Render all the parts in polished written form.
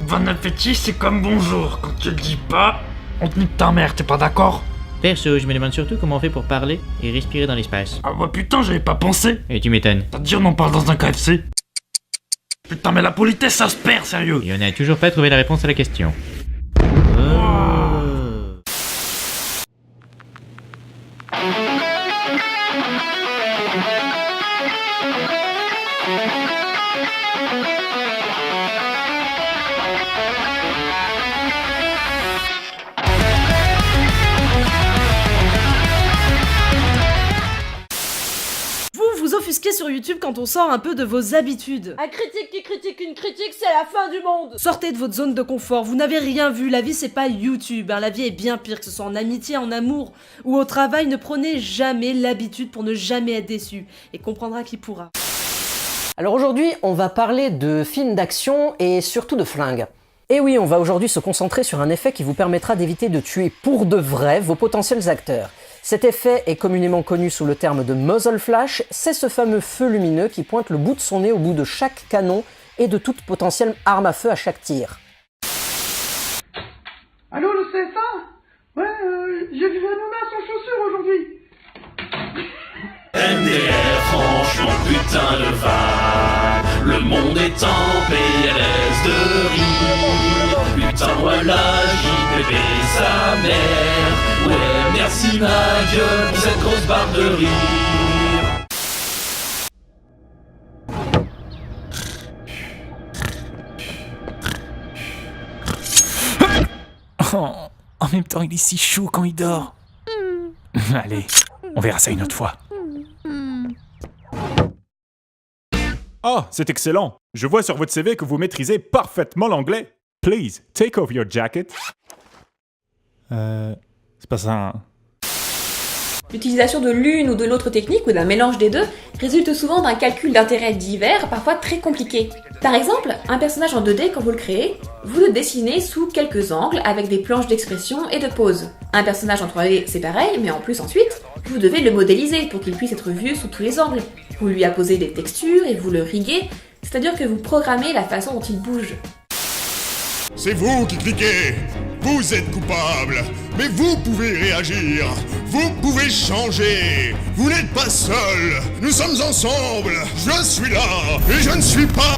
Bon appétit, c'est comme bonjour. Quand tu le dis pas, on te nique ta mère, t'es pas d'accord? Perso, je me demande surtout comment on fait pour parler et respirer dans l'espace. Ah bah putain, j'avais pas pensé. Et tu m'étonnes. T'as dit on en parle dans un KFC? Putain, mais la politesse, ça se perd, sérieux. Et on n'a toujours pas trouvé la réponse à la question. Vous offusquez sur YouTube quand on sort un peu de vos habitudes. Un critique qui critique une critique, c'est la fin du monde. Sortez de votre zone de confort, vous n'avez rien vu, la vie c'est pas YouTube, hein. La vie est bien pire, que ce soit en amitié, en amour ou au travail, ne prenez jamais l'habitude pour ne jamais être déçu, et comprendra qui pourra. Alors aujourd'hui, on va parler de films d'action et surtout de flingues. Et oui, on va aujourd'hui se concentrer sur un effet qui vous permettra d'éviter de tuer pour de vrai vos potentiels acteurs. Cet effet est communément connu sous le terme de muzzle flash, c'est ce fameux feu lumineux qui pointe le bout de son nez au bout de chaque canon et de toute potentielle arme à feu à chaque tir. Allô, le CSA? Ouais, j'ai vu un homme sans chaussures aujourd'hui. MDR, franchement putain de van. Le monde est en PLS de rire. Putain voilà JPP sa mère. Ouais merci ma gueule pour cette grosse barre de rire. En même temps il est si chaud quand il dort. Allez, on verra ça une autre fois. Ah, c'est excellent. Je vois sur votre CV que vous maîtrisez parfaitement l'anglais. Please, take off your jacket. C'est pas ça, hein. L'utilisation de l'une ou de l'autre technique ou d'un mélange des deux résulte souvent d'un calcul d'intérêts divers, parfois très compliqué. Par exemple, un personnage en 2D, quand vous le créez, vous le dessinez sous quelques angles avec des planches d'expression et de pose. Un personnage en 3D, c'est pareil, mais en plus ensuite, vous devez le modéliser pour qu'il puisse être vu sous tous les angles. Vous lui apposez des textures et vous le riguez, c'est-à-dire que vous programmez la façon dont il bouge. C'est vous qui cliquez. Vous êtes coupable. Mais vous pouvez réagir. Vous pouvez changer. Vous n'êtes pas seul. Nous sommes ensemble. Je suis là. Et je ne suis pas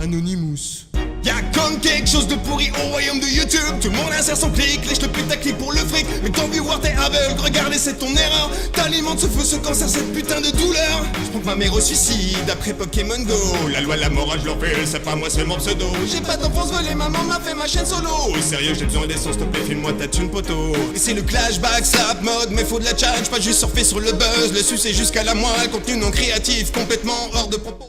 Anonymous. Y'a comme quelque chose de pourri au royaume de YouTube. Tout le monde insère son clic, lèche le putaclic pour le fric. Mais ton viewer t'es aveugle, regardez c'est ton erreur. T'alimentes ce feu, ce cancer, cette putain de douleur. Je prends que ma mère au suicide après Pokémon Go. La loi, la morale, je leur fais, c'est pas moi, c'est mon pseudo. J'ai pas d'enfance volée, maman m'a fait ma chaîne solo. Sérieux, j'ai besoin d'essence, s'il te plaît, file-moi ta thune poteau. Et c'est le clash, backslap, mode, mais faut de la challenge, pas juste surfer sur le buzz. Le sucer jusqu'à la moelle, contenu non créatif, complètement hors de propos.